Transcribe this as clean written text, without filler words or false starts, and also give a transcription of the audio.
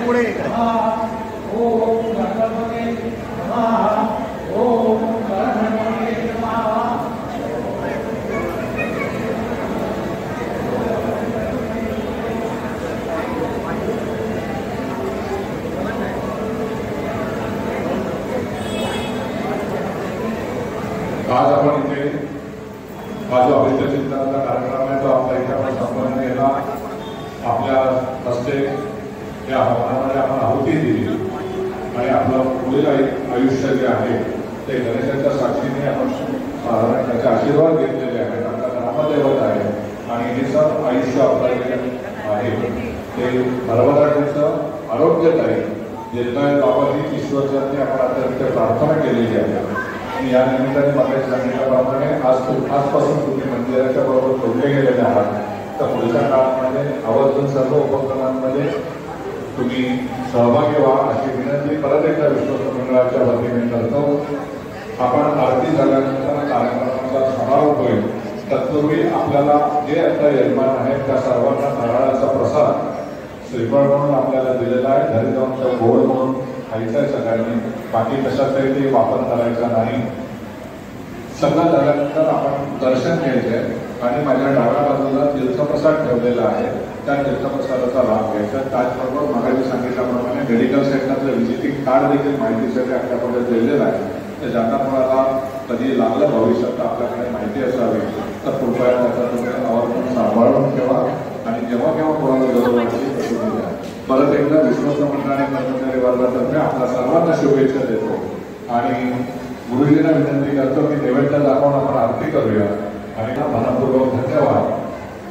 पुढे इकडे ओम गणपते नमः ओम गणपते नमः। आज आपण इथे हा जो अभिष्ट चिंतनाचा कार्यक्रम आहे तो आपल्या इथे आपण संपन्न केला। आपल्या हस्ते या हवनामध्ये आपण आहुती दिली आणि आपलं पुढील आयुष्य जे आहे ते गणेशाच्या साक्षीने आपण साधारण त्याचे आशीर्वाद घेतलेले आहेत। आपला ग्रामदैवत आहे आणि हे सब आयुष्य आपलं आहे ते भरभराटीचं आरोग्यदायी दीर्घायू बाबा ही ईश्वरचरणी आपण आता तिथे प्रार्थना केलेली आहे। या निमित्ताने मला सांगितल्याप्रमाणे आजपासून तुम्ही मंदिराच्या बरोबर जोडले गेलेले आहात, तर पुढच्या काळामध्ये आवर्जून सर्व उपक्रमांमध्ये तुम्ही सहभागी व्हा अशी विनंती परत एकदा विश्वस्त मंडळाच्या वतीने करतो। आपण आरती झाल्यानंतर कार्यक्रमाचा समारोप होईल, तत्पूर्वी आपल्याला जे आता यजमान आहेत त्या सर्वांना नारळाचा प्रसाद श्रीफळ म्हणून आपल्याला दिलेला आहे। घरी जाऊन तो गोड म्हणून खायचं आहे सगळ्यांनी, बाकी कशाचाही ते वापर करायचा नाही। सगळं झाल्यानंतर आपण दर्शन घ्यायचे आणि माझ्या डाव्या बाजूला तीर्थप्रसाद ठेवलेला आहे, त्या तीर्थप्रसादाचा लाभ घ्यायचा। त्याचबरोबर मगाशी सांगितल्याप्रमाणे मेडिकल सेंटरचं व्हिजिटिंग कार्ड देखील माहितीसाठी आपल्याकडे दिलेलं आहे, तर ज्यांना कोणाला कधी लागलं भविष्यात आपल्याकडे माहिती असावी तर कृपया त्याचा तुम्ही आवर्जून सांभाळून ठेवा आणि जेव्हा केव्हा कोणाला जरूर वाटली तर तुम्ही द्या। परत एकदा विश्वस्त मंडळ आणि कर्मचारी वर्गातर्फे आपल्या सर्वांना शुभेच्छा देतो आणि गुरुजींना विनंती करतो की नैवेद्य दाखवून आपण आरती करूया आणि मनपूर्वक